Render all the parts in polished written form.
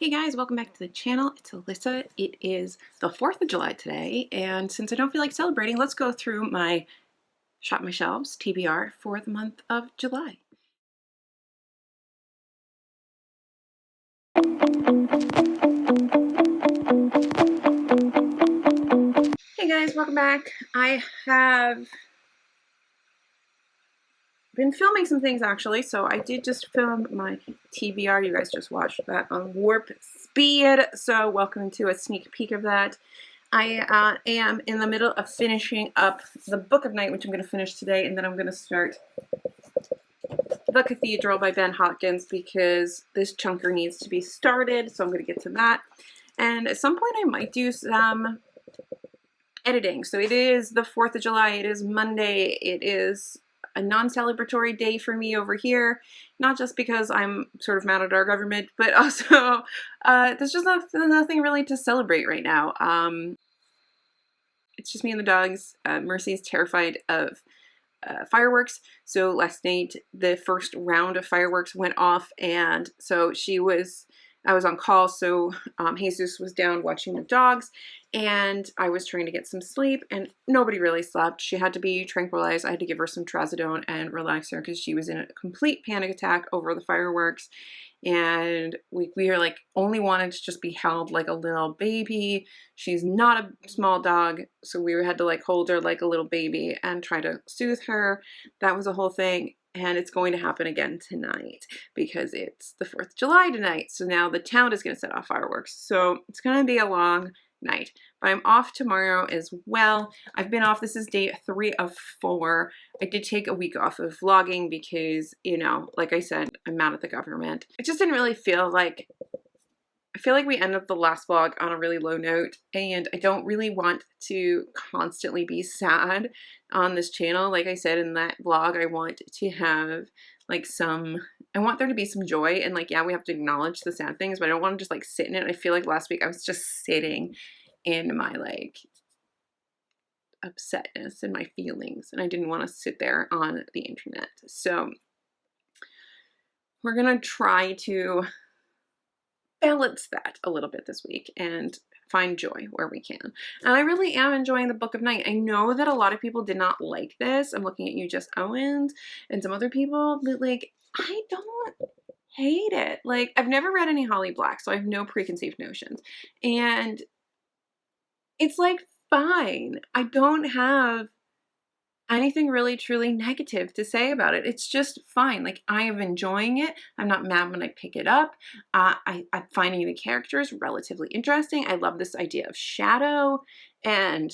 Hey guys, welcome back to the channel. It's Alyssa. It is the 4th of July today, and since I don't feel like celebrating, let's go through my Shop My Shelves TBR for the month of July. Hey guys, welcome back. I have been filming some things actually, so I did just film my TBR. You guys just watched that on warp speed, so welcome to a sneak peek of that. I am in the middle of finishing up the Book of Night, which I'm going to finish today, and then I'm going to start The Cathedral by Ben Hopkins because this chunker needs to be started, so I'm going to get to that. And at some point I might do some editing. So it is the 4th of July, it is Monday, it is a non-celebratory day for me over here, not just because I'm sort of mad at our government, but also there's just nothing really to celebrate right now. It's just me and the dogs. Mercy's terrified of fireworks, so last night the first round of fireworks went off, and so I was on call, so Jesus was down watching the dogs, and I was trying to get some sleep, and nobody really slept. She had to be tranquilized. I had to give her some trazodone and relax her because she was in a complete panic attack over the fireworks, and we were like only wanted to just be held like a little baby. She's not a small dog, so we had to like hold her like a little baby and try to soothe her. That was a whole thing. And it's going to happen again tonight because it's the 4th of July tonight. So now the town is going to set off fireworks. So it's going to be a long night. But I'm off tomorrow as well. I've been off. This is day 3 of 4. I did take a week off of vlogging because, you know, like I said, I'm mad at the government. It just didn't really feel like... I feel like we ended up the last vlog on a really low note, and I don't really want to constantly be sad on this channel. Like I said in that vlog, I want to have like I want there to be some joy, and like, yeah, we have to acknowledge the sad things, but I don't want to just like sit in it. I feel like last week I was just sitting in my like upsetness and my feelings, and I didn't want to sit there on the internet. So we're gonna try to balance that a little bit this week and find joy where we can. And I really am enjoying the Book of Night. I know that a lot of people did not like this. I'm looking at you, Just Owens, and some other people, but like, I don't hate it. Like, I've never read any Holly Black, so I have no preconceived notions. And it's like, fine. I don't have anything really truly negative to say about it. It's just fine. Like, I am enjoying it. I'm not mad when I pick it up. I'm finding the characters relatively interesting. I love this idea of shadow and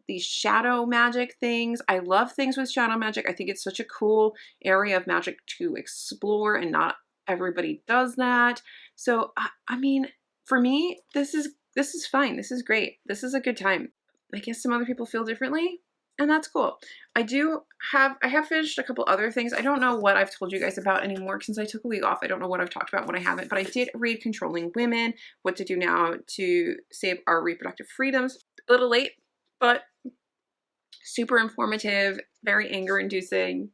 these shadow magic things. I love things with shadow magic. I think it's such a cool area of magic to explore, and not everybody does that. So I mean, for me, this is fine. This is great. This is a good time. I guess some other people feel differently, and that's cool. I have finished a couple other things. I don't know what I've told you guys about anymore since I took a week off. I don't know what I've talked about, what I haven't, but I did read Controlling Women, What to Do Now to Save Our Reproductive Freedoms. A little late, but super informative, very anger-inducing,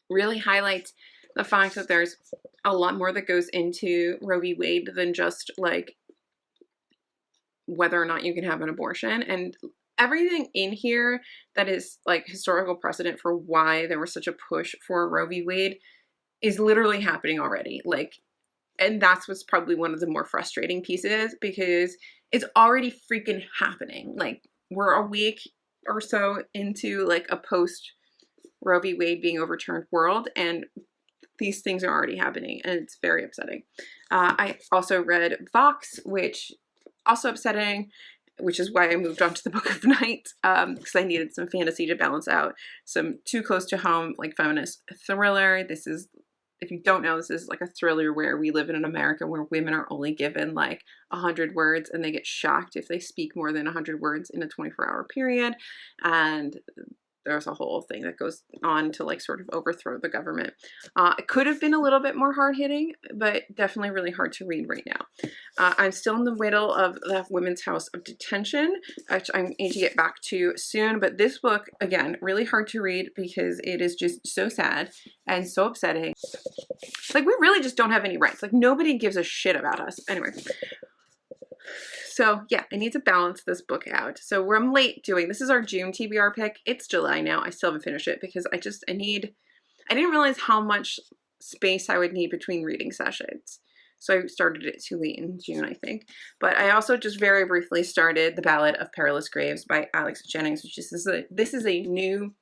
really highlights the fact that there's a lot more that goes into Roe v. Wade than just like whether or not you can have an abortion, and everything in here that is like historical precedent for why there was such a push for Roe v. Wade is literally happening already. Like, and that's what's probably one of the more frustrating pieces, because it's already freaking happening. Like, we're a week or so into like a post Roe v. Wade being overturned world, and these things are already happening, and it's very upsetting. I also read Vox, which also upsetting, which is why I moved on to the Book of Night, because I needed some fantasy to balance out some too close to home, like, feminist thriller. This is, if you don't know, this is like a thriller where we live in an America where women are only given like 100 words, and they get shocked if they speak more than 100 words in a 24-hour period. And there's a whole thing that goes on to like sort of overthrow the government. It could have been a little bit more hard-hitting, but definitely really hard to read right now. I'm still in the middle of the Women's House of Detention, which I need to get back to soon. But this book, again, really hard to read because it is just so sad and so upsetting. Like, we really just don't have any rights. Like, nobody gives a shit about us. Anyway. So yeah, I need to balance this book out. So I'm late doing, this is our June TBR pick. It's July now. I still haven't finished it because I didn't realize how much space I would need between reading sessions. So I started it too late in June, I think. But I also just very briefly started The Ballad of Perilous Graves by Alyssa Jennings, which is this is a new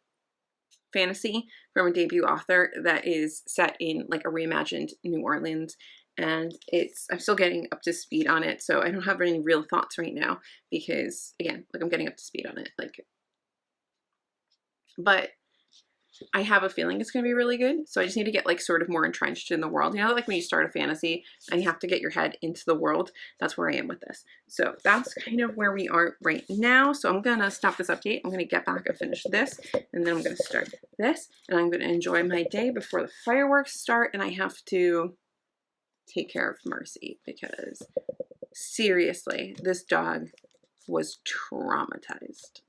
fantasy from a debut author that is set in like a reimagined New Orleans. And I'm still getting up to speed on it, so I don't have any real thoughts right now because, again, like I'm getting up to speed on it, like, but I have a feeling it's going to be really good, so I just need to get like sort of more entrenched in the world. You know, like when you start a fantasy and you have to get your head into the world, that's where I am with this. So that's kind of where we are right now. So I'm going to stop this update. I'm going to get back and finish this, and then I'm going to start this, and I'm going to enjoy my day before the fireworks start, and I have to take care of Mercy because seriously, this dog was traumatized.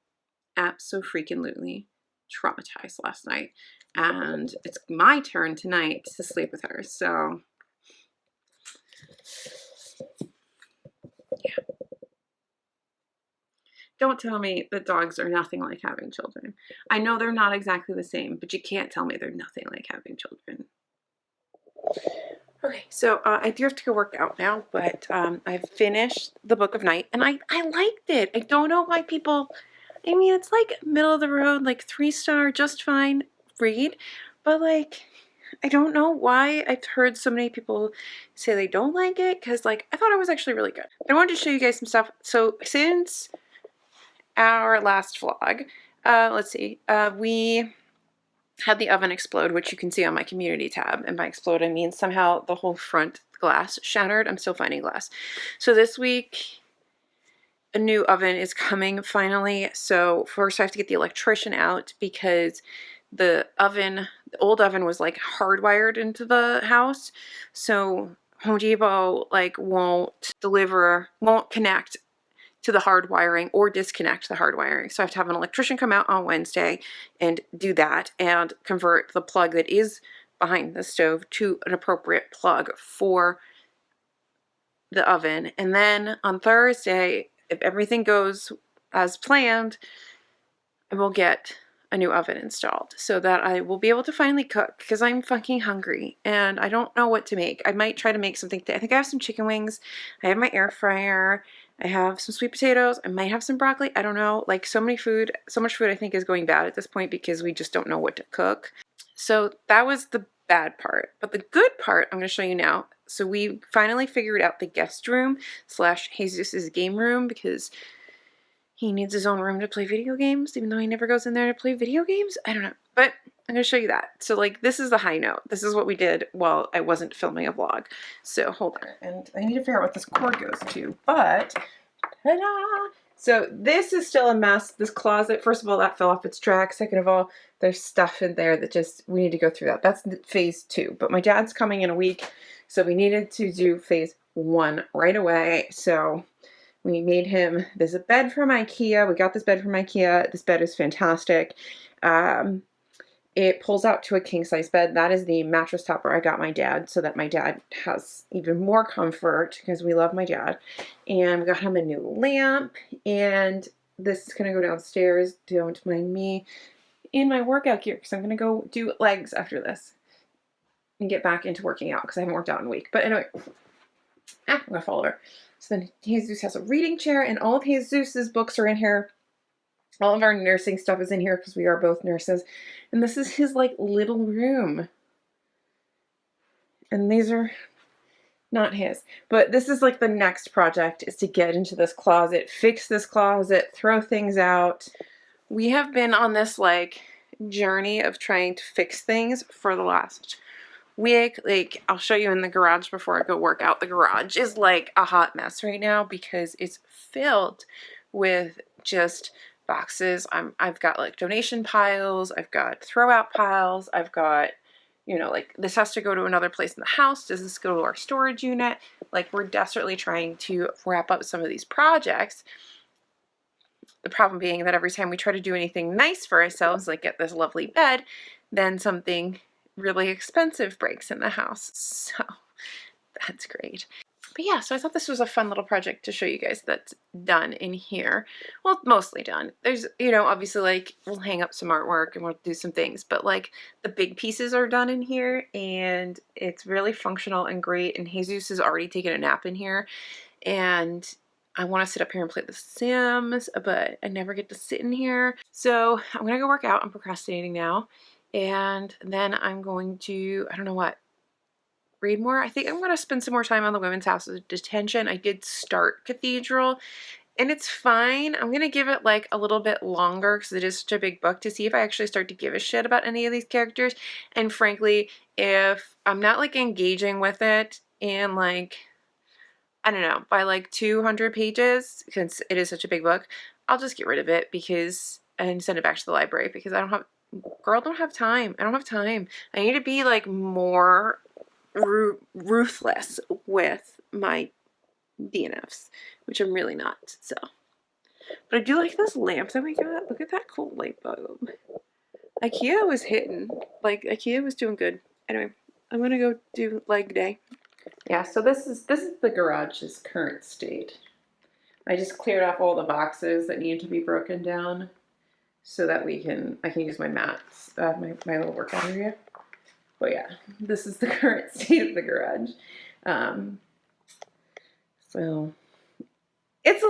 Abso-freaking-lutely traumatized last night. And it's my turn tonight to sleep with her. So, yeah. Don't tell me that dogs are nothing like having children. I know they're not exactly the same, but you can't tell me they're nothing like having children. Okay, so I do have to go work out now, but I've finished The Book of Night, and I liked it. I don't know why people, I mean, it's like middle of the road, like 3-star, just fine read, but like, I don't know why I've heard so many people say they don't like it, because like, I thought it was actually really good. I wanted to show you guys some stuff. So since our last vlog, let's see, we had the oven explode, which you can see on my community tab. And by explode, I mean somehow the whole front glass shattered. I'm still finding glass. So this week, a new oven is coming finally. So first I have to get the electrician out because the old oven was like hardwired into the house. So Home Depot like won't connect to the hard wiring or disconnect the hard wiring. So I have to have an electrician come out on Wednesday and do that and convert the plug that is behind the stove to an appropriate plug for the oven. And then on Thursday, if everything goes as planned, I will get a new oven installed so that I will be able to finally cook because I'm fucking hungry and I don't know what to make. I might try to make something today. I think I have some chicken wings. I have my air fryer. I have some sweet potatoes. I might have some broccoli. I don't know. Like so much food I think is going bad at this point because we just don't know what to cook. So that was the bad part. But the good part I'm going to show you now. So we finally figured out the guest room / Jesus's game room because he needs his own room to play video games, even though he never goes in there to play video games. I don't know. But I'm going to show you that. So like this is the high note. This is what we did while I wasn't filming a vlog. So hold on. And I need to figure out what this cord goes to. But, ta-da! So this is still a mess. This closet, first of all, that fell off its track. Second of all, there's stuff in there that just, we need to go through that. That's phase 2. But my dad's coming in a week. So we needed to do phase 1 right away. So we made him this bed from IKEA. We got this bed from IKEA. This bed is fantastic. It pulls out to a king-size bed. That is the mattress topper I got my dad so that my dad has even more comfort because we love my dad. And we got him a new lamp. And this is going to go downstairs. Don't mind me in my workout gear because I'm going to go do legs after this and get back into working out because I haven't worked out in a week. But anyway, I'm going to fall over. So then Jesus has a reading chair and all of Jesus's books are in here. All of our nursing stuff is in here because we are both nurses. And this is his like little room. And these are not his. But this is like the next project is to get into this closet, fix this closet, throw things out. We have been on this like journey of trying to fix things for the last week. Like I'll show you in the garage before I go work out. The garage is like a hot mess right now because it's filled with just boxes. I've got like donation piles, I've got throw out piles, I've got, you know, like this has to go to another place in the house. Does this go to our storage unit? Like we're desperately trying to wrap up some of these projects. The problem being that every time we try to do anything nice for ourselves, like get this lovely bed, then something really expensive breaks in the house. So that's great. But yeah, so I thought this was a fun little project to show you guys that's done in here. Well, mostly done. There's, you know, obviously like we'll hang up some artwork and we'll do some things, but like the big pieces are done in here and it's really functional and great. And Jesus has already taken a nap in here and I want to sit up here and play The Sims, but I never get to sit in here. So I'm going to go work out. I'm procrastinating now. And then I'm going to, I don't know what, read more. I think I'm going to spend some more time on the Women's House of Detention. I did start Cathedral and it's fine. I'm going to give it like a little bit longer because it is such a big book to see if I actually start to give a shit about any of these characters. And frankly, if I'm not like engaging with it and like, I don't know, by like 200 pages, because it is such a big book, I'll just get rid of it because, and send it back to the library because I don't have, girl, don't have time. I don't have time. I need to be like more ruthless with my DNFs, which I'm really not, so. But I do like this lamp that we got. Look at that cool light bulb. IKEA was hitting. Like, IKEA was doing good. Anyway, I'm gonna go do leg day. Yeah, so this is the garage's current state. I just cleared off all the boxes that need to be broken down so that I can use my mats, my little workout area. But yeah, this is the current state of the garage. So this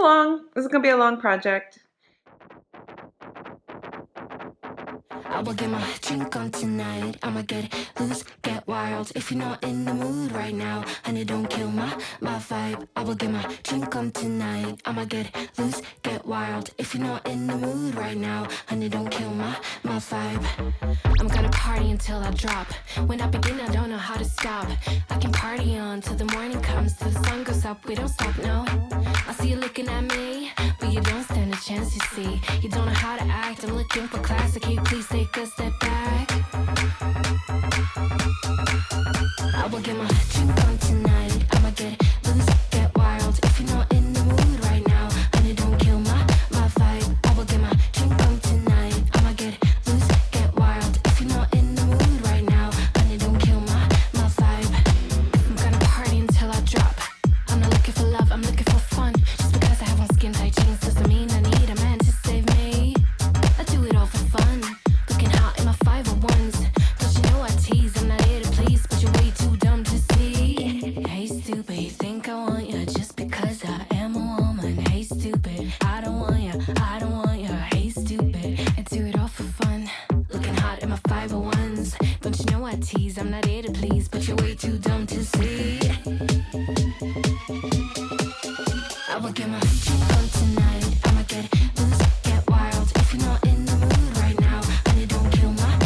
is gonna be a long project. I will get my drink on tonight. I'ma get loose, get wild. If you're not in the mood right now, honey, don't kill my vibe. I will get my drink on tonight. I'ma get loose, get wild. If you're not in the mood right now, honey, don't kill my vibe. I'm gonna party until I drop. When I begin, I don't know how to stop. I can party on till the morning comes, till the sun goes up. We don't stop, no. I see you looking at me, but you don't stand a chance, you see. You don't know how to act. I'm looking for class. Can you please take a step back? I will get my drink on tonight. I'ma get loose, get wild. If you're not in the mood right now, honey, don't kill my vibe. I will get my drink on tonight. I'ma get loose, get wild. If you're not in the mood right now, honey, don't kill my vibe. I'm gonna party until I drop. I'm not looking for love, I'm looking for fun. Just because I have on skin tight jeans doesn't mean I need a man to save me. I do it all for fun. Looking hot in my 501s. Don't you know I tease? I'm not here to please, but you're way too dumb to see. Hey stupid, you think I want you just because I am a woman. Hey stupid, I don't want you, I don't want you. Hey stupid, I do it all for fun. Looking hot in my 501s. Don't you know I tease? I'm not here to please, but you're way too dumb to see. I will get my drink on tonight. I'ma get loose, get wild. If you're not in the mood right now, honey, don't kill my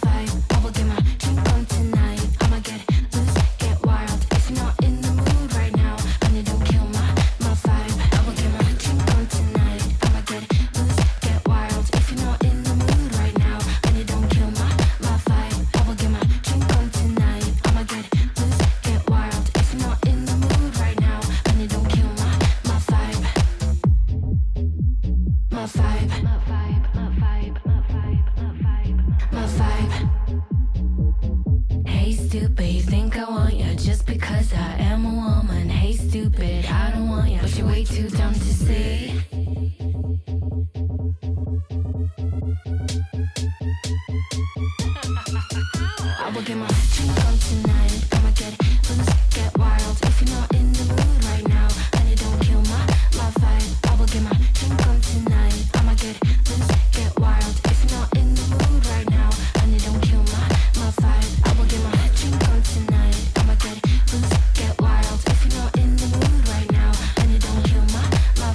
vibe. I will get my drink on tonight. I'ma get loose, get wild. If you're not in the mood right now, honey, don't kill my vibe. I will get my drink on tonight. I'ma get loose, get wild. If you're not in the mood right now, honey, don't kill my vibe. I will get my drink on tonight. I'ma get loose, get wild. If you're not in the mood right now, honey, don't kill my vibe. My vibe. My vibe. My vibe. My vibe. My vibe. Hey stupid, you think I want you just because I am a woman. Hey stupid, I don't want you, but you're way too dumb to see. I will get my drink on tonight. I'ma get loose, get wild. If you're not in the mood right now, honey, don't kill my vibe. I will get my drink on tonight. I'ma get loose, get wild. If you're not in the mood right now, honey, don't kill my vibe. I will get my drink on tonight. I'ma get loose, get wild. If you're not in the mood right now, honey, don't kill my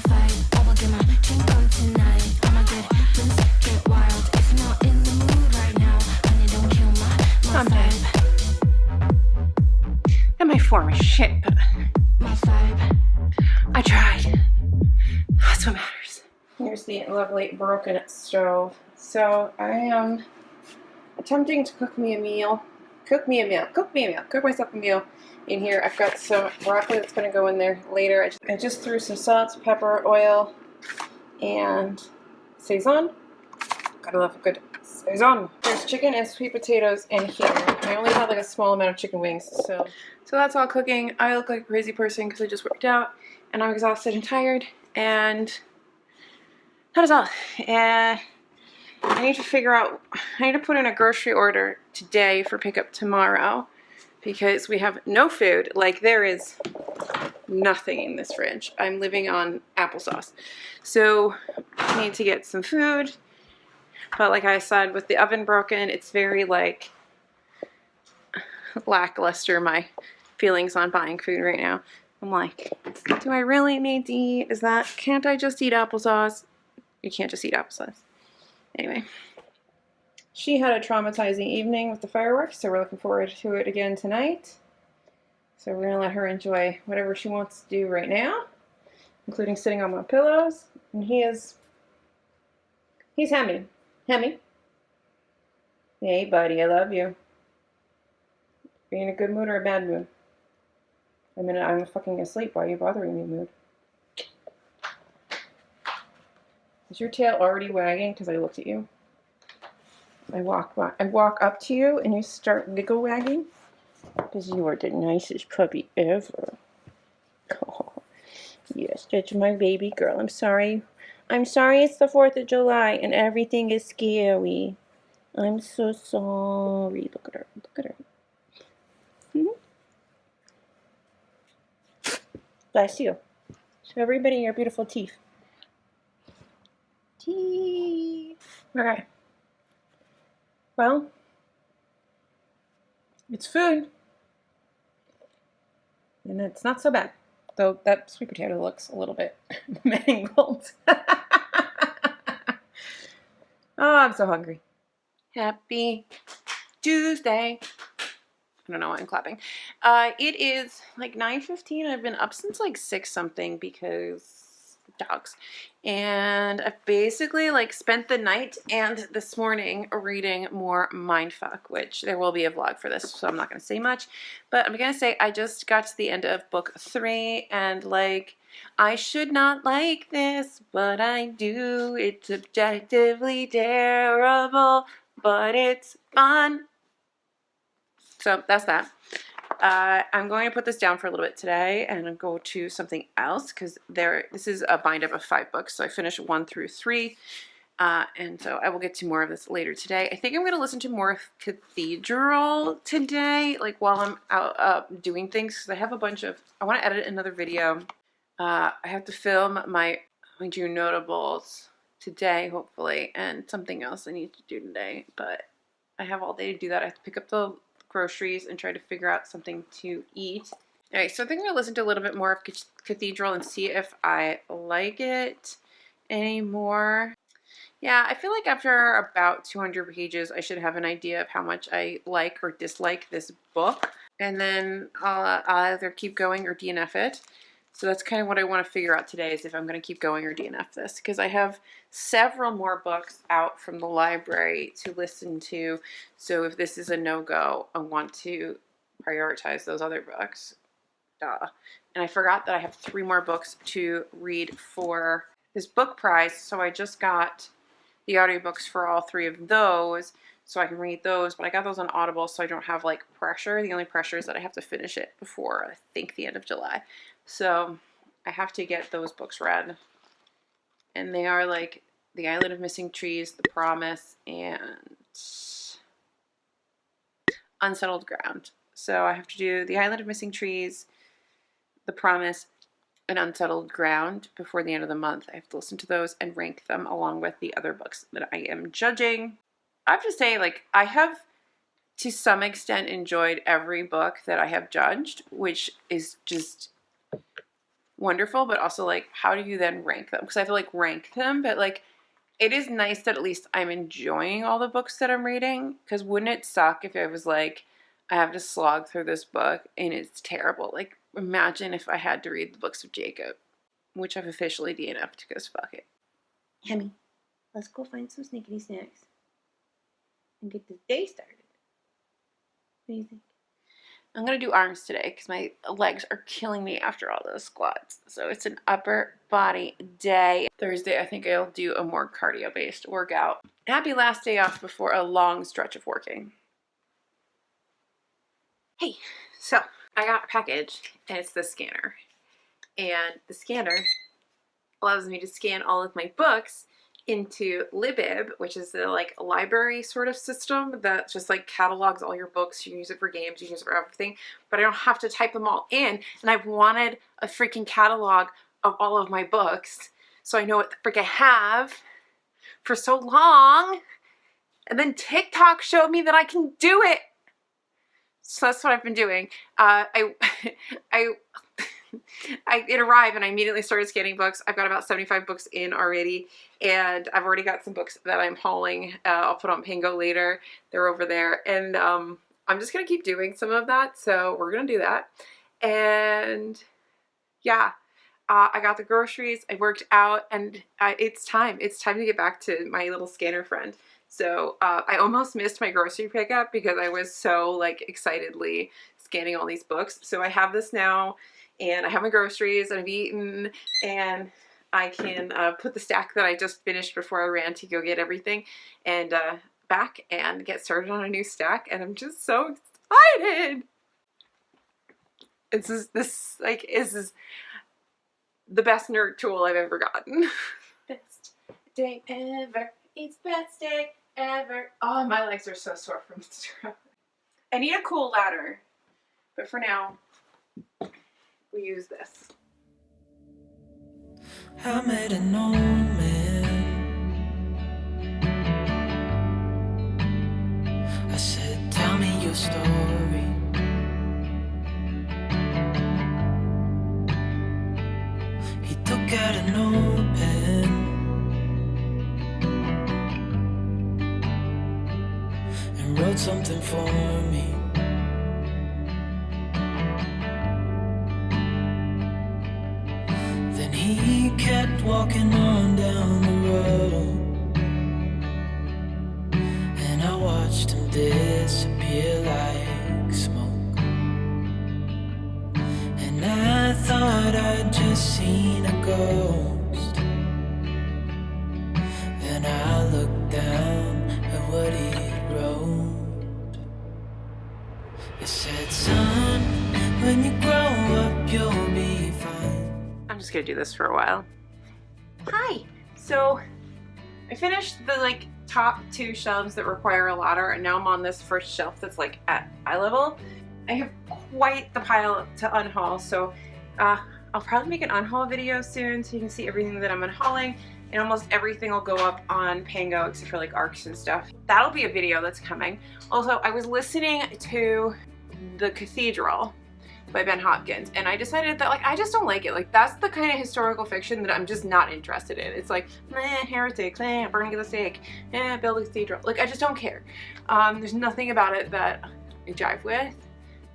vibe. I will get my drink on tonight. I'ma get loose, get wild. If you're not in the mood right now, honey, don't kill my vibe. And my form is shit, but My vibe. I tried. That's what matters. Here's use the lovely broken stove. So I am attempting to cook myself a meal in here. I've got some broccoli that's going to go in there later. I just threw some salt, pepper, oil, and Saison. Gotta love a good Saison. There's chicken and sweet potatoes in here. I only have like a small amount of chicken wings, so that's all cooking. I look like a crazy person because I just worked out and I'm exhausted and tired, and that is all. I need to figure out, I need to put in a grocery order today for pickup tomorrow because we have no food. Like, there is nothing in this fridge. I'm living on applesauce. So I need to get some food. But like I said, with the oven broken, it's very like lackluster, my feelings on buying food right now. I'm like, do I really need to eat? Can't I just eat applesauce? You can't just eat applesauce. Anyway, she had a traumatizing evening with the fireworks, so we're looking forward to it again tonight. So we're going to let her enjoy whatever she wants to do right now, including sitting on my pillows. And he's Hemi. Hemi. Hey, buddy, I love you. Are you in a good mood or a bad mood? I'm fucking asleep. Why are you bothering me, mood? Is your tail already wagging because I looked at you? I walk up to you and you start giggle wagging because you are the nicest puppy ever. Oh, yes, that's my baby girl. I'm sorry it's the 4th of July and everything is scary. I'm so sorry. Look at her. Bless you. Show everybody your beautiful teeth. Okay. Well, it's food. And it's not so bad. Though that sweet potato looks a little bit mangled. Oh, I'm so hungry. Happy Tuesday. I don't know why I'm clapping. It is like 9:15. I've been up since like 6 something because dogs. And I've basically like spent the night and this morning reading more Mindfuck, which there will be a vlog for this, so I'm not going to say much. But I'm going to say I just got to the end of book 3 and like, I should not like this, but I do. It's objectively terrible, but it's fun. So that's that. I'm going to put this down for a little bit today and go to something else because this is a bind up of 5 books. So I finished 1 through 3. And so I will get to more of this later today. I think I'm going to listen to more of Cathedral today, like while I'm out doing things, because I have a bunch of, I want to edit another video. I have to film my June notables today, hopefully, and something else I need to do today. But I have all day to do that. I have to pick up the groceries and try to figure out something to eat. Alright, so I think I'm going to listen to a little bit more of Cathedral and see if I like it anymore. Yeah, I feel like after about 200 pages, I should have an idea of how much I like or dislike this book. And then I'll either keep going or DNF it. So that's kind of what I want to figure out today, is if I'm going to keep going or DNF this. Because I have several more books out from the library to listen to. So if this is a no-go, I want to prioritize those other books. Duh. And I forgot that I have 3 more books to read for this book prize. So I just got the audiobooks for all 3 of those. So I can read those. But I got those on Audible, so I don't have like pressure. The only pressure is that I have to finish it before, I think, the end of July. So I have to get those books read. And they are like The Island of Missing Trees, The Promise, and Unsettled Ground. So I have to do The Island of Missing Trees, The Promise, and Unsettled Ground before the end of the month. I have to listen to those and rank them along with the other books that I am judging. I have to say, like, I have to some extent enjoyed every book that I have judged, which is just wonderful, but also like, how do you then rank them? Because I have to like rank them, but like, it is nice that at least I'm enjoying all the books that I'm reading. Because wouldn't it suck if I was like, I have to slog through this book and it's terrible? Like, imagine if I had to read the books of Jacob, which I've officially DNF'd because fuck it. Hemi, let's go find some snickety snacks and get this day started. What do you think? I'm going to do arms today because my legs are killing me after all those squats. So it's an upper body day. Thursday, I think I'll do a more cardio-based workout. Happy last day off before a long stretch of working. Hey, so I got a package and it's the scanner. And the scanner allows me to scan all of my books into Libib, which is the like library sort of system that just like catalogs all your books. You can use it for games, you can use it for everything, but I don't have to type them all in. And I've wanted a freaking catalog of all of my books so I know what the frick I have for so long. And then TikTok showed me that I can do it. So that's what I've been doing. It arrived and I immediately started scanning books. I've got about 75 books in already, and I've already got some books that I'm hauling. I'll put on Pango later. They're over there, and I'm just gonna keep doing some of that. So we're gonna do that, and yeah, I got the groceries. I worked out, and it's time. It's time to get back to my little scanner friend. So I almost missed my grocery pickup because I was so like excitedly scanning all these books. So I have this now. And I have my groceries and I've eaten, and I can put the stack that I just finished before I ran to go get everything and back and get started on a new stack. And I'm just so excited. This is the best nerd tool I've ever gotten. Best day ever. It's best day ever. Oh, my legs are so sore from stress. I need a cool ladder, but for now, we use this. I met an old man. I said, tell me your story. He took out a notepad and wrote something for me. He kept walking on down the road, and I watched him disappear like smoke. And I thought I'd just seen a ghost. Then I looked down at what he wrote. It said, son, when you grow up you'll be fine. I'm just gonna do this for a while. Hi! So I finished the like top 2 shelves that require a ladder, and now I'm on this first shelf that's like at eye level. I have quite the pile to unhaul, so I'll probably make an unhaul video soon so you can see everything that I'm unhauling, and almost everything will go up on Pango except for like arcs and stuff. That'll be a video that's coming. Also, I was listening to The Cathedral by Ben Hopkins, and I decided that like I just don't like it. Like that's the kind of historical fiction that I'm just not interested in. It's like heretics, burning at the stake, build a cathedral. Like I just don't care. There's nothing about it that I jive with.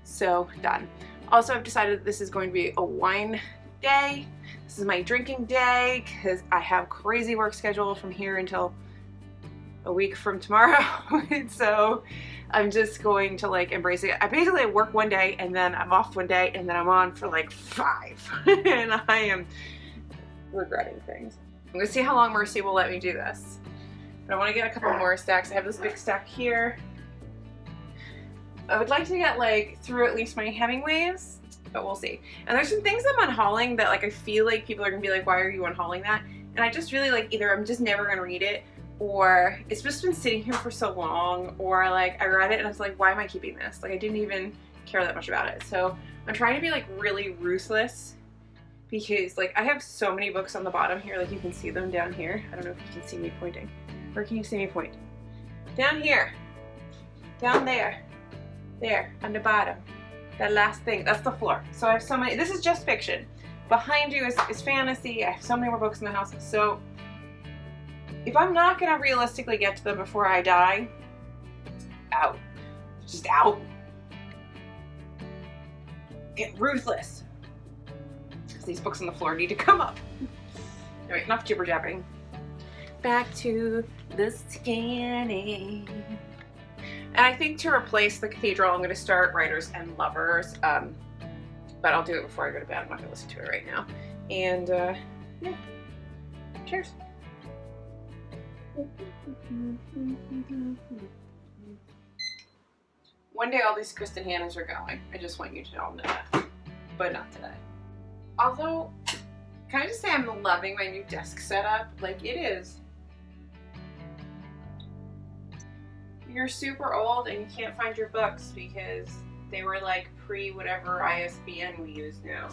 So done. Also, I've decided that this is going to be a wine day. This is my drinking day because I have crazy work schedule from here until a week from tomorrow. So I'm just going to like embrace it. I basically work one day and then I'm off one day and then I'm on for like 5. And I am regretting things. I'm gonna see how long Mercy will let me do this. But I want to get a couple more stacks. I have this big stack here. I would like to get like through at least my Hemingways, but we'll see. And there's some things I'm unhauling that like I feel like people are gonna be like, why are you unhauling that? And I just really like either I'm just never gonna read it, or it's just been sitting here for so long, or like I read it and I was like, why am I keeping this? Like I didn't even care that much about it. So I'm trying to be like really ruthless because like I have so many books on the bottom here, like you can see them down here. I don't know if you can see me pointing. Or can you see me point? Down here, down there, there, on the bottom. That last thing, that's the floor. So I have so many, this is just fiction. Behind you is fantasy. I have so many more books in the house. So if I'm not gonna realistically get to them before I die, out. Just out. Get ruthless. Because these books on the floor need to come up. Alright, enough jibber jabbering. back to the scanning. And I think to replace the cathedral, I'm going to start Writers and Lovers. But I'll do it before I go to bed. I'm not going to listen to it right now. And yeah, cheers. One day all these Kristen Hannahs are going. I just want you to know that. But not today. Although, can I just say I'm loving my new desk setup? Like, it is. You're super old and you can't find your books because they were like pre-whatever ISBN we use now.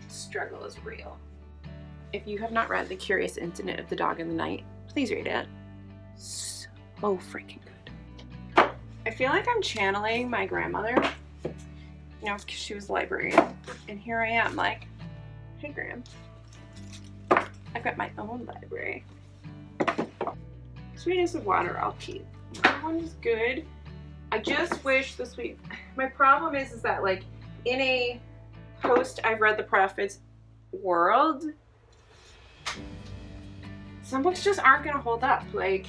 Struggle is real. If you have not read The Curious Incident of the Dog in the Night, please read it. So freaking good. I feel like I'm channeling my grandmother, you know, because she was a librarian. And here I am like, hey Gram, I've got my own library. Sweetness of Water, I'll keep. That one is good. I just wish the sweet, my problem is that like in a post I've read the prophets world, some books just aren't gonna hold up. Like,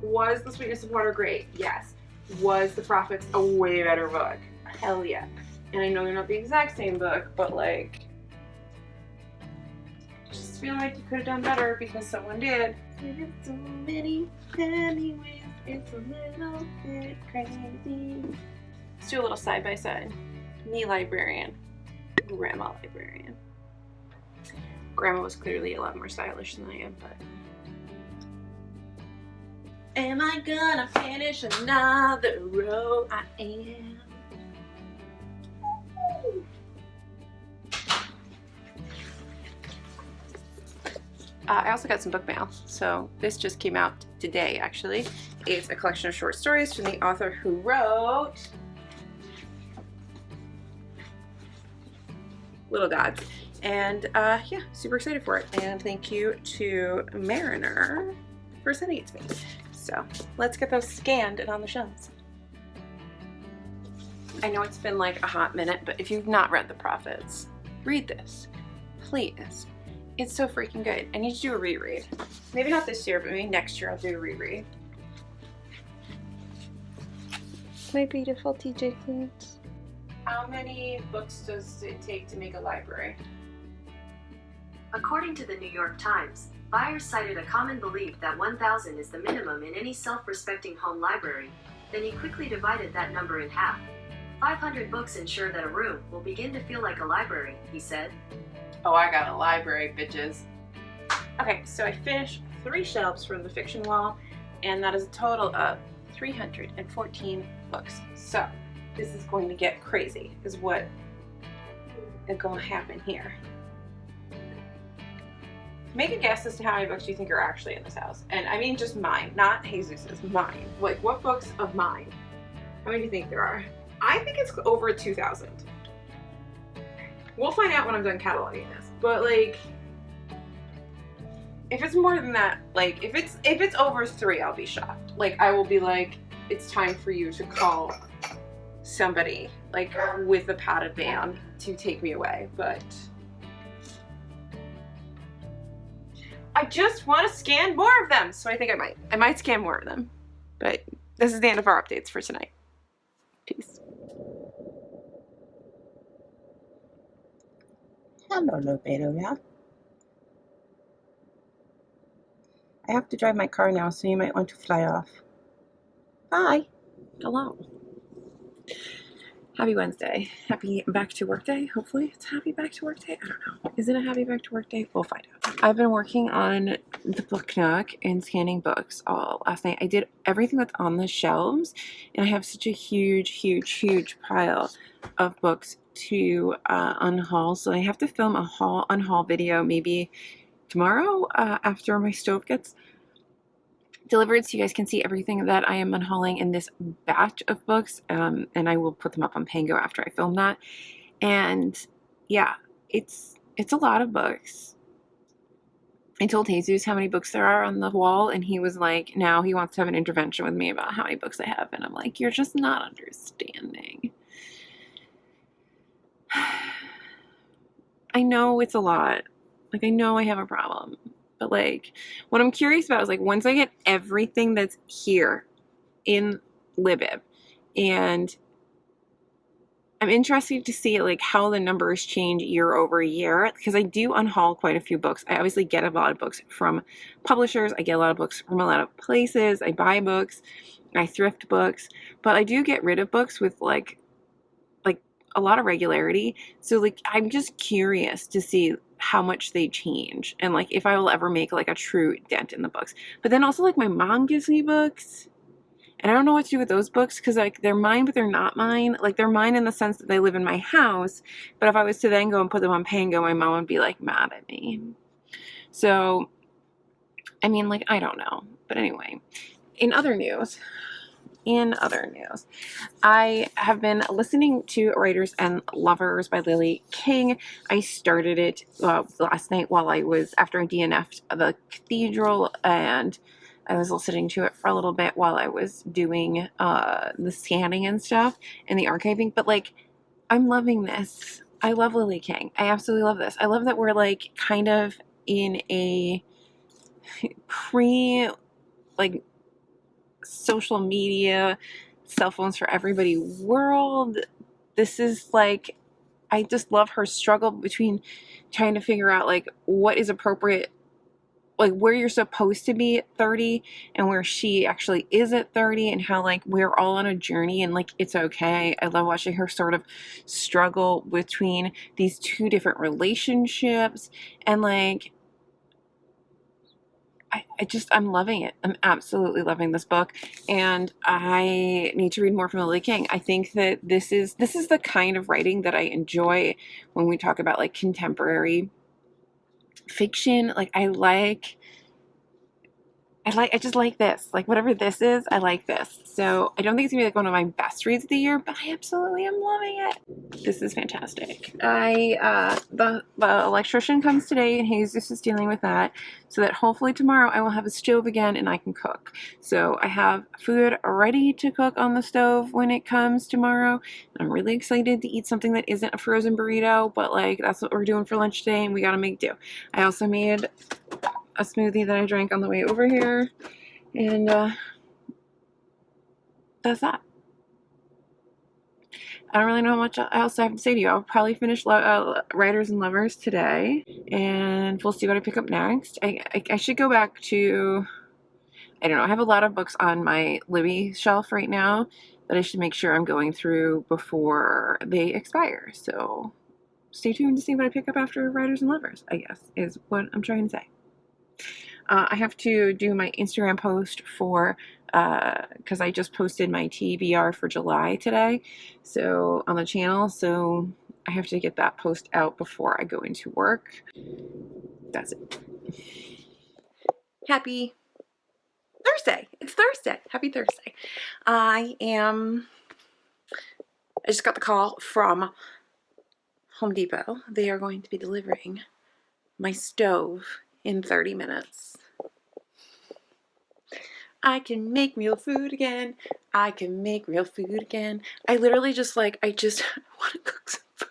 was The Sweetness of Water great? Yes. Was The Prophets a way better book? Hell yeah. And I know they're not the exact same book, but like, I just feel like you could have done better because someone did. There's so many ways, it's a little bit crazy. Let's do a little side by side. Me librarian, grandma librarian. Grandma was clearly a lot more stylish than I am, but. Am I gonna finish another row? I am. I also got some book mail. So this just came out today, actually. It's a collection of short stories from the author who wrote Little Gods. And yeah, super excited for it. And thank you to Mariner for sending it to me. So let's get those scanned and on the shelves. I know it's been like a hot minute, but if you've not read The Prophets, read this, please. It's so freaking good. I need to do a reread. Maybe not this year, but maybe next year I'll do a reread. My beautiful TJ Cleans. How many books does it take to make a library? According to the New York Times, buyers cited a common belief that 1,000 is the minimum in any self-respecting home library. Then he quickly divided that number in half. 500 books ensure that a room will begin to feel like a library, he said. Oh, I got a library, bitches. Okay, so I finished 3 shelves from the fiction wall, and that is a total of 314 books. So this is going to get crazy, is what is going to happen here. Make a guess as to how many books you think are actually in this house. And I mean just mine, not Jesus's, mine. Like, what books of mine? How many do you think there are? I think it's over 2,000. We'll find out when I'm done cataloging this. But like, if it's more than that, like if it's over 3, I'll be shocked. Like, I will be like, it's time for you to call somebody like with a padded van to take me away. But I just want to scan more of them, so I think I might scan more of them. But this is the end of our updates for tonight. Peace. Hello, Lobedo. I have to drive my car now, so you might want to fly off. Bye. Hello. Happy Wednesday. Happy back to work day. Hopefully it's happy back to work day. I don't know. Is it a happy back to work day? We'll find out. I've been working on the book nook and scanning books all last night. I did everything that's on the shelves, and I have such a huge pile of books to unhaul. So I have to film a unhaul video maybe tomorrow after my stove gets delivered, so you guys can see everything that I am unhauling in this batch of books, and I will put them up on Pango after I film that. And yeah, it's a lot of books. I told Jesus how many books there are on the wall, and he was like, now he wants to have an intervention with me about how many books I have, and I'm like, you're just not understanding. I know it's a lot. Like, I know I have a problem, but but like what I'm curious about is like once I get everything that's here in Libib, and I'm interested to see like how the numbers change year over year, because I do unhaul quite a few books. I obviously get a lot of books from publishers. I get a lot of books from a lot of places. I buy books, I thrift books, but I do get rid of books with like a lot of regularity. So like I'm just curious to see how much they change and like if I will ever make like a true dent in the books. But then also like my mom gives me books, and I don't know what to do with those books because like they're mine, but they're not mine. Like they're mine in the sense that they live in my house, but if I was to then go and put them on Pango, my mom would be like mad at me. So I mean, like, I don't know. But anyway, in other news, I have been listening to Writers and Lovers by Lily King. I started it last night while I was, after I DNF'd the cathedral, and I was listening to it for a little bit while I was doing the scanning and stuff and the archiving. But like, I'm loving this. I love Lily King. I absolutely love this. I love that we're like kind of in a like social media, cell phones for everybody world. This is like, I just love her struggle between trying to figure out like what is appropriate, like where you're supposed to be at 30 and where she actually is at 30, and how like we're all on a journey and like it's okay. I love watching her sort of struggle between these two different relationships, and like I'm loving it. I'm absolutely loving this book, and I need to read more from Lily King. I think that this is the kind of writing that I enjoy when we talk about like contemporary fiction. Like I just like this. Like whatever this is, I like this. So I don't think it's gonna be like one of my best reads of the year, but I absolutely am loving it. This is fantastic. The electrician comes today, and Jesus is dealing with that, so that hopefully tomorrow I will have a stove again and I can cook. So I have food ready to cook on the stove when it comes tomorrow. I'm really excited to eat something that isn't a frozen burrito, but like that's what we're doing for lunch today, and we gotta make do. I also made a smoothie that I drank on the way over here, and that's that. I don't really know how much else I have to say to you. I'll probably finish Writers and Lovers today, and we'll see what I pick up next. I should go back to, I don't know, I have a lot of books on my Libby shelf right now that I should make sure I'm going through before they expire. So stay tuned to see what I pick up after Writers and Lovers, I guess, is what I'm trying to say. I have to do my Instagram post for, because I just posted my TBR for July today, so on the channel, so I have to get that post out before I go into work. That's it. Happy Thursday. It's Thursday. Happy Thursday. I just got the call from Home Depot. They are going to be delivering my stove in 30 minutes. I can make real food again. I can make real food again. I literally just like, I just want to cook some food.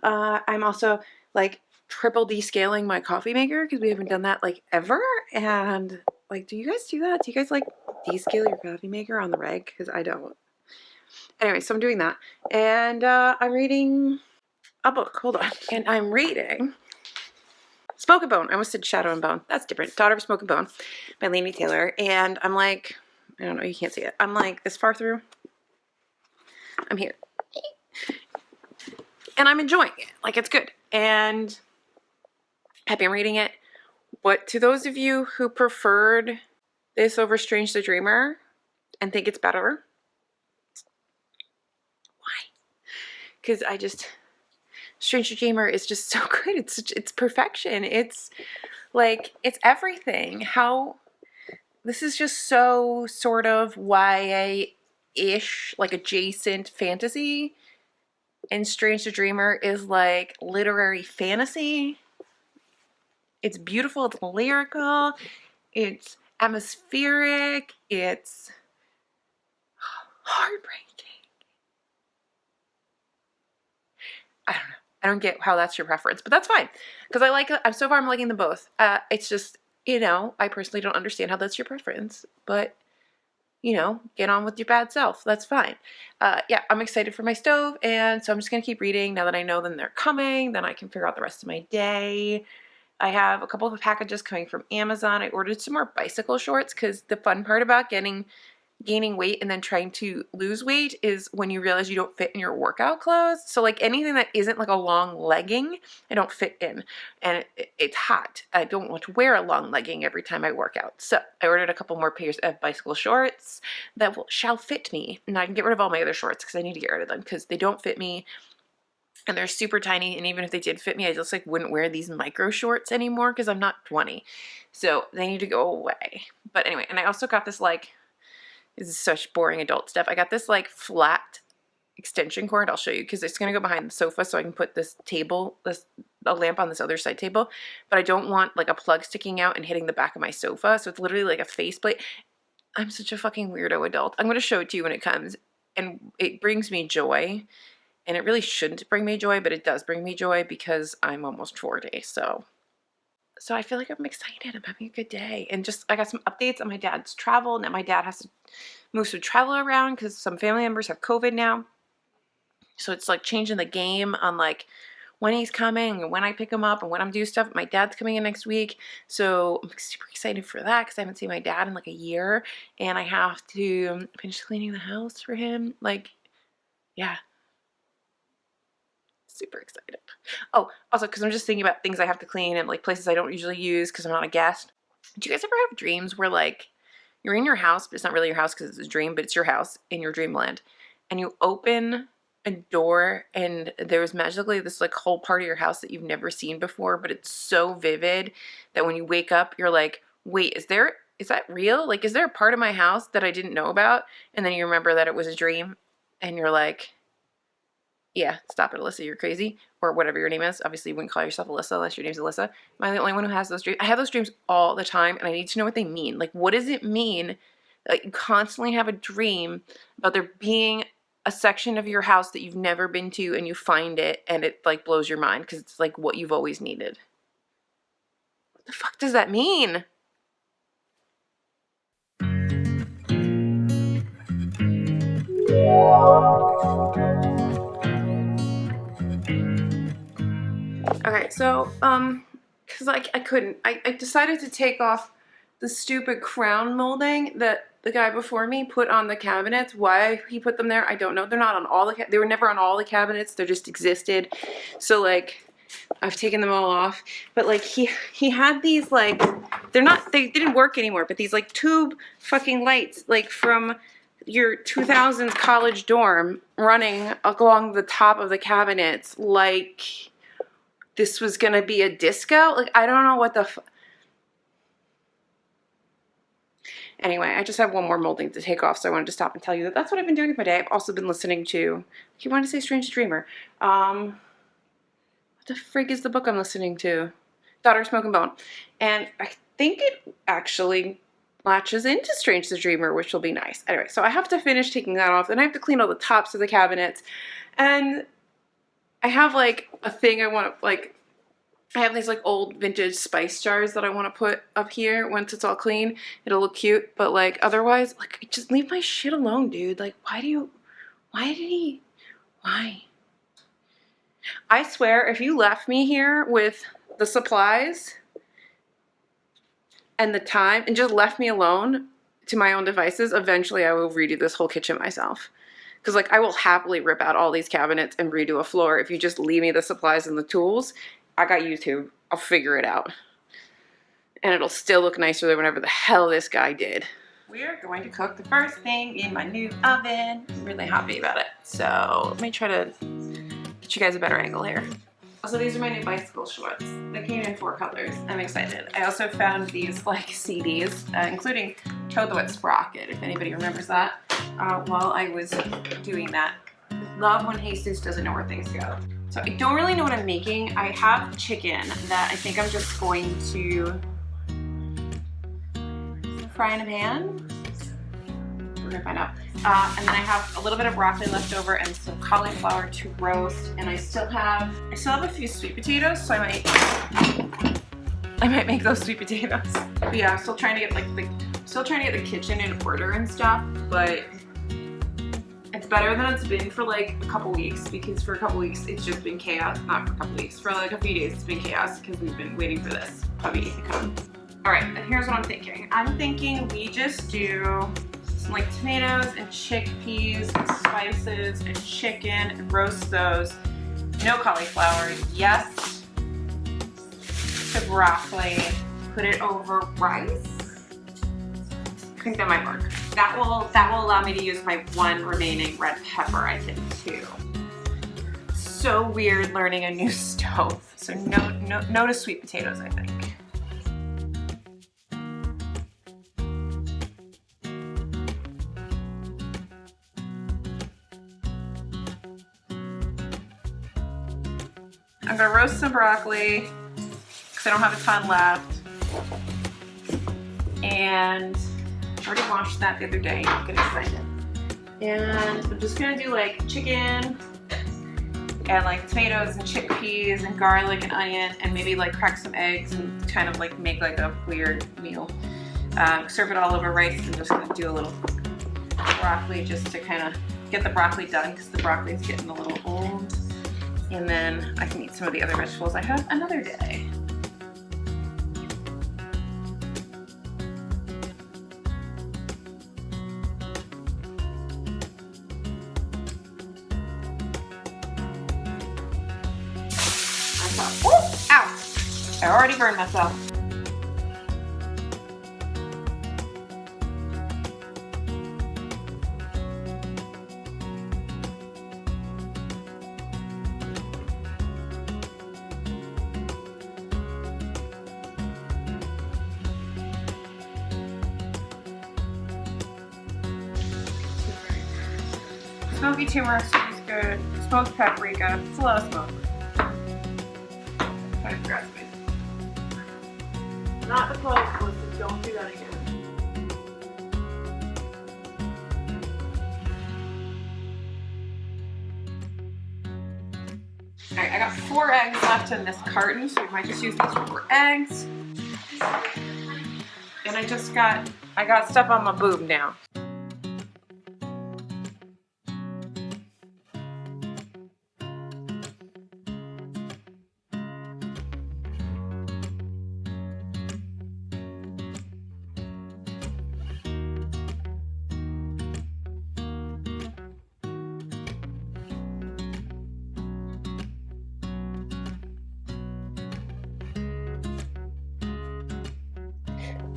I'm also like triple descaling my coffee maker because we haven't done that like ever. And like, do you guys do that? Do you guys like descale your coffee maker on the reg? Because I don't. Anyway, so I'm doing that. And I'm reading a book. Hold on. And I'm reading Smoke and Bone. I almost said Shadow and Bone. That's different. Daughter of Smoke and Bone by Laini Taylor. And I'm like, I don't know, you can't see it. I'm like this far through. I'm here. And I'm enjoying it. Like, it's good. And happy I'm reading it. What, to those of you who preferred this over Strange the Dreamer and think it's better, why? Because Strange the Dreamer is just so good. It's perfection. It's like, it's everything. This is just so sort of YA-ish, like adjacent fantasy. And Strange the Dreamer is like literary fantasy. It's beautiful, it's lyrical, it's atmospheric, it's heartbreaking. I don't know. I don't get how that's your preference, but that's fine. Because I like it. So far I'm liking them both. It's just, you know, I personally don't understand how that's your preference. But, you know, get on with your bad self. That's fine. Yeah, I'm excited for my stove. And so I'm just going to keep reading. Now that I know then they're coming, then I can figure out the rest of my day. I have a couple of packages coming from Amazon. I ordered some more bicycle shorts because the fun part about gaining weight and then trying to lose weight is when you realize you don't fit in your workout clothes. So like anything that isn't like a long legging, I don't fit in. And it's hot. I don't want to wear a long legging every time I work out. So I ordered a couple more pairs of bicycle shorts that shall fit me. And I can get rid of all my other shorts because I need to get rid of them because they don't fit me. And they're super tiny, and even if they did fit me, I just like wouldn't wear these micro shorts anymore because I'm not 20. So they need to go away. But anyway, and I also got this like, this is such boring adult stuff. I got this like flat extension cord. I'll show you because it's going to go behind the sofa so I can put this table, a lamp on this other side table. But I don't want like a plug sticking out and hitting the back of my sofa. So it's literally like a faceplate. I'm such a fucking weirdo adult. I'm going to show it to you when it comes. And it brings me joy. And it really shouldn't bring me joy, but it does bring me joy because I'm almost 40. So I feel like I'm excited. I'm having a good day. And just, I got some updates on my dad's travel. Now my dad has to move some travel around because some family members have COVID now. So it's like changing the game on like when he's coming and when I pick him up and when I'm doing stuff. My dad's coming in next week. So I'm super excited for that because I haven't seen my dad in like a year. And I have to finish cleaning the house for him. Like, yeah. Super excited. Oh, also because I'm just thinking about things I have to clean and like places I don't usually use because I'm not a guest. Do you guys ever have dreams where like you're in your house, but it's not really your house because it's a dream, but it's your house in your dreamland, and you open a door and there's magically this like whole part of your house that you've never seen before, but it's so vivid that when you wake up, you're like, wait, is that real? Like, is there a part of my house that I didn't know about? And then you remember that it was a dream and you're like, yeah, stop it, Alyssa, you're crazy. Or whatever your name is. Obviously, you wouldn't call yourself Alyssa unless your name's Alyssa. Am I the only one who has those dreams? I have those dreams all the time, and I need to know what they mean. Like, what does it mean that you constantly have a dream about there being a section of your house that you've never been to, and you find it, and it, like, blows your mind because it's, like, what you've always needed? What the fuck does that mean? Okay, so, because I couldn't. I decided to take off the stupid crown molding that the guy before me put on the cabinets. Why he put them there, I don't know. They're not on all the, they were never on all the cabinets. They just existed. So, like, I've taken them all off. But, like, he had these, like, they didn't work anymore, but these, like, tube fucking lights, like, from your 2000s college dorm running along the top of the cabinets, like this was gonna be a disco. Like, I don't know what the Anyway, I just have one more molding to take off, so I wanted to stop and tell you that that's what I've been doing with my day. I've also been listening to, you want to say Strange Dreamer. What the frig is the book I'm listening to? Daughter of Smoke and Bone. And I think it actually latches into Strange the Dreamer, which will be nice. Anyway, so I have to finish taking that off. Then I have to clean all the tops of the cabinets. And I have, like, a thing I want to, like, I have these, like, old vintage spice jars that I want to put up here once it's all clean. It'll look cute, but, like, otherwise, like, just leave my shit alone, dude. Like, why? I swear, if you left me here with the supplies and the time and just left me alone to my own devices, eventually I will redo this whole kitchen myself. Because, like, I will happily rip out all these cabinets and redo a floor if you just leave me the supplies and the tools. I got YouTube. I'll figure it out. And it'll still look nicer than whatever the hell this guy did. We are going to cook the first thing in my new oven. I'm really happy about it. So let me try to get you guys a better angle here. Also, these are my new bicycle shorts. They came in 4 colors. I'm excited. I also found these, like, CDs, including Toad the Wet Sprocket, if anybody remembers that, while I was doing that. Love when Jesus doesn't know where things go. So I don't really know what I'm making. I have chicken that I think I'm just going to fry in a pan. we're gonna find out. And then I have a little bit of broccoli left over and some cauliflower to roast. And I still have a few sweet potatoes, so I might make those sweet potatoes. But yeah, I'm still trying to get the kitchen in order and stuff, but it's better than it's been for like a couple weeks, because for a couple weeks it's just been chaos. Not for a couple weeks, for like a few days it's been chaos because we've been waiting for this puppy to come. All right, and here's what I'm thinking. I'm thinking we just do some like tomatoes and chickpeas and spices and chicken and roast those. No cauliflower, yes to broccoli. Put it over rice. I think that might work. That will allow me to use my one remaining red pepper, I think, too. So weird learning a new stove. So no to sweet potatoes, I think. I'm gonna roast some broccoli because I don't have a ton left. And I already washed that the other day. I'm getting excited. And I'm just gonna do like chicken and like tomatoes and chickpeas and garlic and onion and maybe like crack some eggs and kind of like make like a weird meal. Serve it all over rice. I'm just gonna do a little broccoli just to kind of get the broccoli done because the broccoli is getting a little old. And then I can eat some of the other vegetables I have another day. Oh, ow! I already burned myself. Smoky turmeric is good. Smoked paprika. It's a lot of smoke. I forgot to make. Not the clothes, Alyssa. Don't do that again. Alright, I got 4 eggs left in this carton, so we might just use these 4 eggs. And I got stuff on my boob now.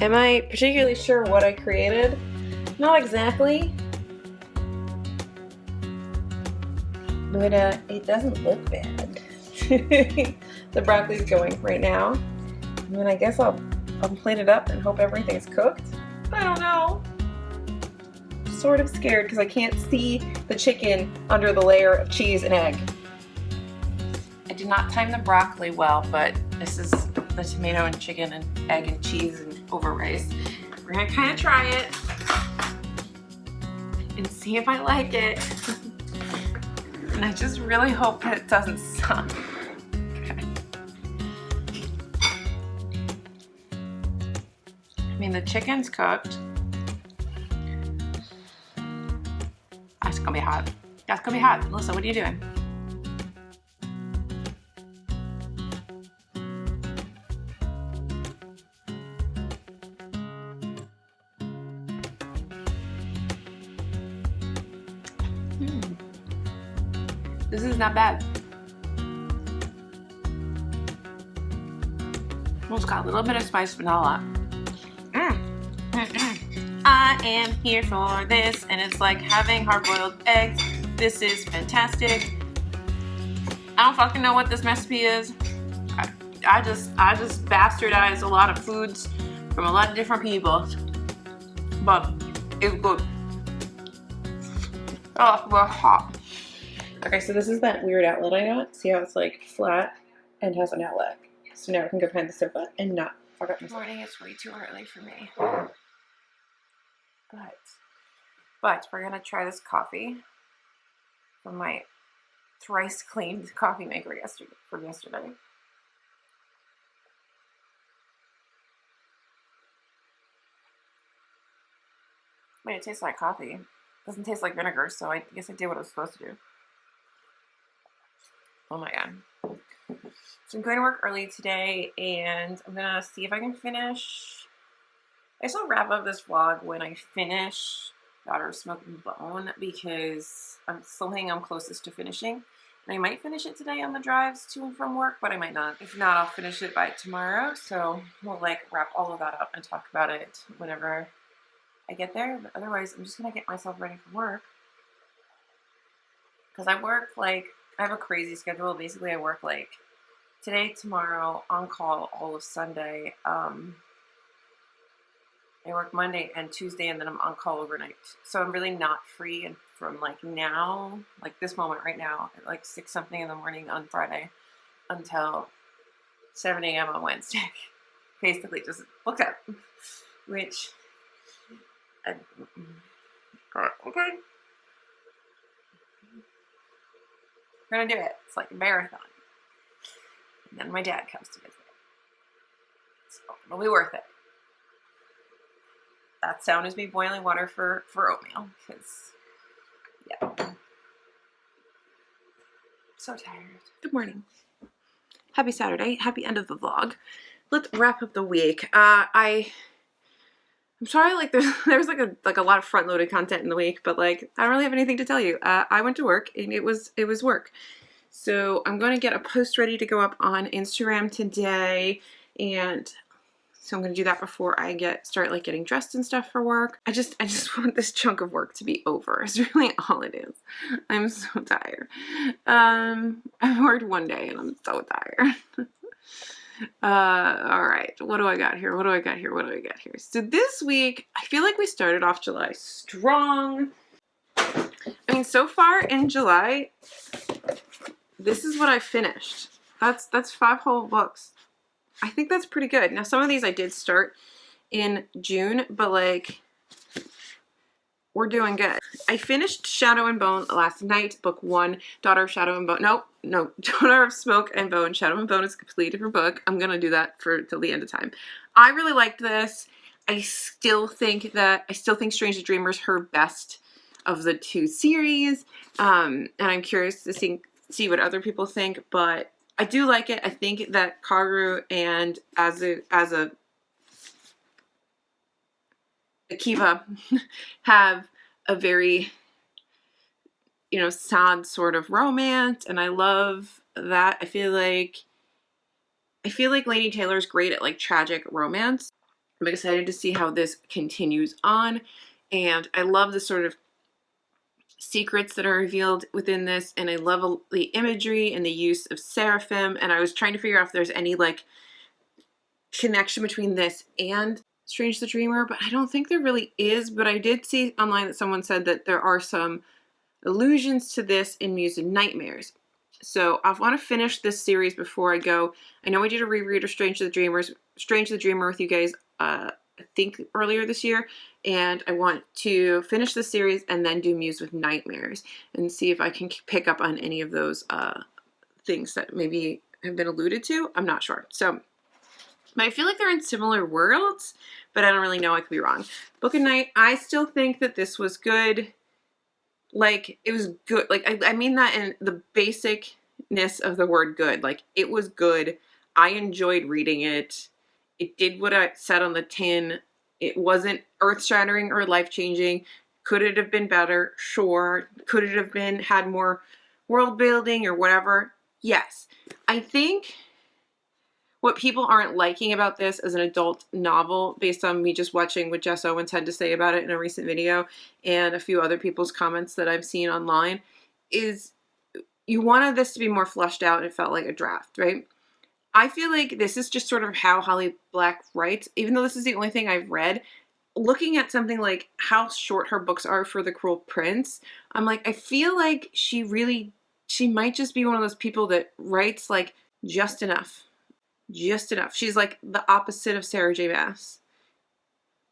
Am I particularly sure what I created? Not exactly. But it doesn't look bad. The broccoli's going right now. And then I guess I'll plate it up and hope everything's cooked. I don't know. Sort of scared because I can't see the chicken under the layer of cheese and egg. I did not time the broccoli well, but this is the tomato and chicken and egg and cheese and over rice. We're gonna kind of try it and see if I like it. And I just really hope that it doesn't suck. Okay. I mean, the chicken's cooked. That's gonna be hot. That's gonna be hot. Alyssa, what are you doing? This is not bad. Well, it's got a little bit of spice, but not a lot. I am here for this, and it's like having hard-boiled eggs. This is fantastic. I don't fucking know what this recipe is. I just bastardized a lot of foods from a lot of different people, but it's good. Oh, we're hot. Okay, so this is that weird outlet I got. See how it's like flat and has an outlet. So now I can go behind the sofa and not fuck up myself. Morning, it's way too early for me. But But we're gonna try this coffee from my thrice cleaned coffee maker from yesterday. I mean, it tastes like coffee. It doesn't taste like vinegar, so I guess I did what I was supposed to do. Oh my god. So I'm going to work early today, and I'm gonna see if I can finish. I guess I'll wrap up this vlog when I finish Daughter of Smoke and Bone, because I'm still think I'm closest to finishing. And I might finish it today on the drives to and from work, but I might not. If not, I'll finish it by tomorrow. So we'll like wrap all of that up and talk about it whenever I get there. But otherwise, I'm just gonna get myself ready for work, because I work like, I have a crazy schedule. Basically, I work like today, tomorrow, on call all of Sunday. I work Monday and Tuesday, and then I'm on call overnight. So I'm really not free from like now, like this moment right now, at like 6 something in the morning on Friday until 7 a.m. on Wednesday. Basically just booked up, which, okay. We're gonna do it. It's like a marathon. And then my dad comes to visit. So it'll be worth it. That sound is me boiling water for oatmeal, because, yeah. So tired. Good morning. Happy Saturday. Happy end of the vlog. Let's wrap up the week. I'm sorry, like there's like a lot of front-loaded content in the week, but like I don't really have anything to tell you. I went to work, and it was work. So I'm going to get a post ready to go up on Instagram today, and so I'm going to do that before I start like getting dressed and stuff for work. I just want this chunk of work to be over. It's really all it is. I'm so tired. I've worked one day and I'm so tired. All right. What do I got here? So this week, I feel like we started off July strong. I mean, so far in July, this is what I finished. That's 5 whole books. I think that's pretty good. Now, some of these I did start in June, but like, we're doing good. I finished Shadow and Bone last night, book 1, Daughter of Shadow and Bone. No, Daughter of Smoke and Bone. Shadow and Bone is a completely different book. I'm gonna do that till the end of time. I really liked this. I still think Strange the Dreamer is her best of the 2 series. And I'm curious to see what other people think, but I do like it. I think that Kaoru and Akiba have a very, sad sort of romance, and I love that. I feel like Laini Taylor's great at like tragic romance. I'm excited to see how this continues on, and I love the sort of secrets that are revealed within this, and I love the imagery and the use of seraphim, and I was trying to figure out if there's any like connection between this and Strange the Dreamer, but I don't think there really is. But I did see online that someone said that there are some allusions to this in Muse and Nightmares. So I want to finish this series before I go. I know I did a reread of Strange the Dreamer with you guys I think earlier this year, and I want to finish the series and then do Muse with Nightmares and see if I can pick up on any of those things that maybe have been alluded to. I'm not sure. So, but I feel like they're in similar worlds, but I don't really know. I could be wrong. Book of Night, I still think that this was good. Like, it was good. Like, I mean that in the basicness of the word good. Like, it was good. I enjoyed reading it. It did what I said on the tin. It wasn't earth-shattering or life-changing. Could it have been better? Sure. Could it have had more world building or whatever? Yes. I think what people aren't liking about this as an adult novel, based on me just watching what Jess Owens had to say about it in a recent video and a few other people's comments that I've seen online, is you wanted this to be more fleshed out and it felt like a draft, right? I feel like this is just sort of how Holly Black writes, even though this is the only thing I've read. Looking at something like how short her books are for The Cruel Prince, I'm like, I feel like she might just be one of those people that writes like just enough. Just enough. She's like the opposite of Sarah J. Maas.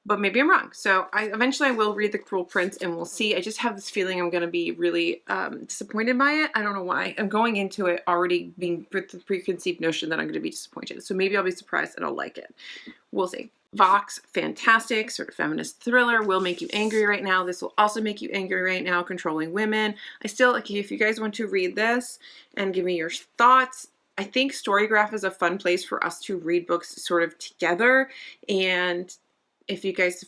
but maybe I'm wrong. So eventually I will read The Cruel Prince and we'll see. I just have this feeling I'm going to be really disappointed by it. I don't know why. I'm going into it already being with the preconceived notion that I'm going to be disappointed. So maybe I'll be surprised and I'll like it. We'll see. Vox, fantastic, sort of feminist thriller, will make you angry right now. This will also make you angry right now, Controlling Women. I still, like, if you guys want to read this and give me your thoughts, I think Storygraph is a fun place for us to read books sort of together. And if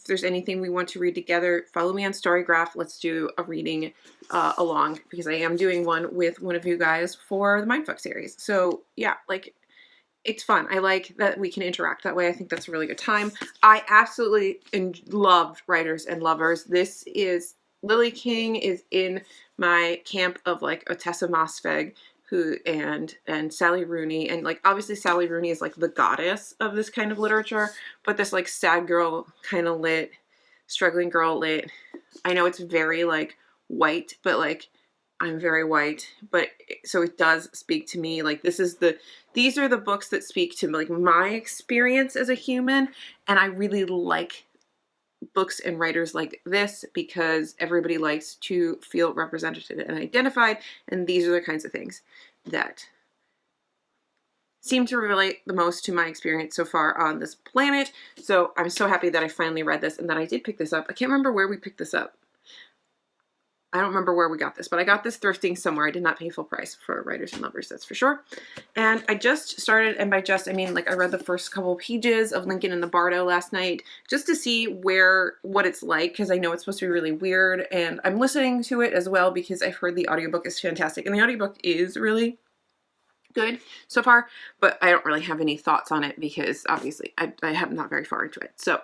there's anything we want to read together, follow me on Storygraph. Let's do a reading along, because I am doing one with one of you guys for the Mindfuck series. So yeah, like, it's fun. I like that we can interact that way. I think that's a really good time. I absolutely loved Writers and Lovers. This is, Lily King is in my camp of like Ottessa Mossfegh, and Sally Rooney, and like obviously Sally Rooney is like the goddess of this kind of literature, but this like sad girl kind of lit, struggling girl lit. I know it's very like white, but like I'm very white, but so it does speak to me. Like these are the books that speak to like my experience as a human, and I really like books and writers like this because everybody likes to feel represented and identified, and these are the kinds of things that seem to relate the most to my experience so far on this planet. So I'm so happy that I finally read this and that I did pick this up. I can't remember where we picked this up. I don't remember where we got this, but I got this thrifting somewhere. I did not pay full price for Writers and Lovers, that's for sure. And I just started, and by just, I mean like I read the first couple pages of Lincoln and the Bardo last night just to see what it's like, because I know it's supposed to be really weird, and I'm listening to it as well because I've heard the audiobook is fantastic, and the audiobook is really good so far, but I don't really have any thoughts on it because obviously I have not very far into it. So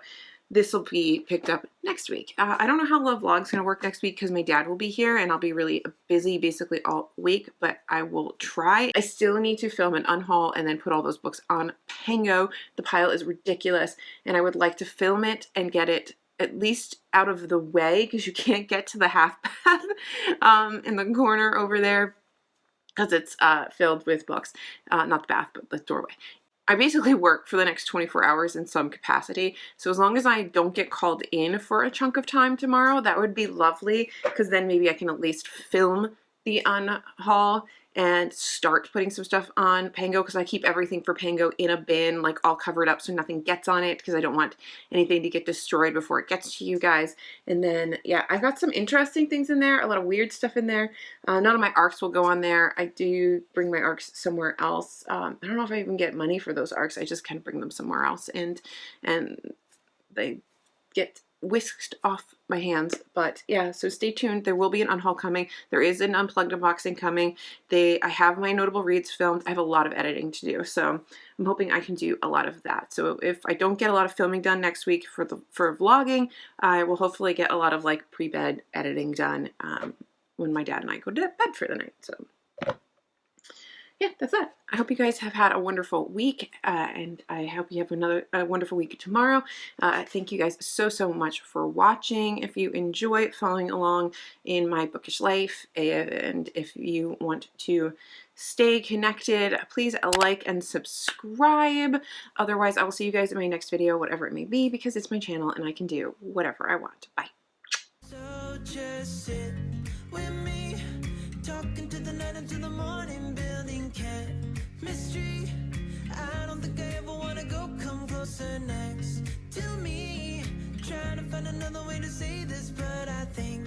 this will be picked up next week. I don't know how the vlog's going to work next week because my dad will be here and I'll be really busy basically all week, but I will try. I still need to film an unhaul and then put all those books on Pango. The pile is ridiculous and I would like to film it and get it at least out of the way because you can't get to the half bath in the corner over there because it's filled with books. Not the bath, but the doorway. I basically work for the next 24 hours in some capacity. So as long as I don't get called in for a chunk of time tomorrow, that would be lovely, because then maybe I can at least film the unhaul and start putting some stuff on Pango, because I keep everything for Pango in a bin, like all covered up so nothing gets on it, because I don't want anything to get destroyed before it gets to you guys. And then, yeah, I've got some interesting things in there, a lot of weird stuff in there. None of my ARCs will go on there. I do bring my ARCs somewhere else. I don't know if I even get money for those ARCs. I just kind of bring them somewhere else, and they get whisked off my hands. But yeah, so stay tuned. There will be an unhaul coming. There is an unplugged unboxing coming. I have my notable reads filmed. I have a lot of editing to do, so I'm hoping I can do a lot of that. So if I don't get a lot of filming done next week for vlogging, I will hopefully get a lot of like pre-bed editing done when my dad and I go to bed for the night. So yeah, that's that. I hope you guys have had a wonderful week, and I hope you have a wonderful week tomorrow. Thank you guys so much for watching. If you enjoy following along in my bookish life, and if you want to stay connected, please like and subscribe. Otherwise, I will see you guys in my next video, whatever it may be, because it's my channel and I can do whatever I want. Bye. So just sit with me, talking to the night until the morning, building chemistry. I don't think I ever wanna go come closer next to me. Trying to find another way to say this, but I think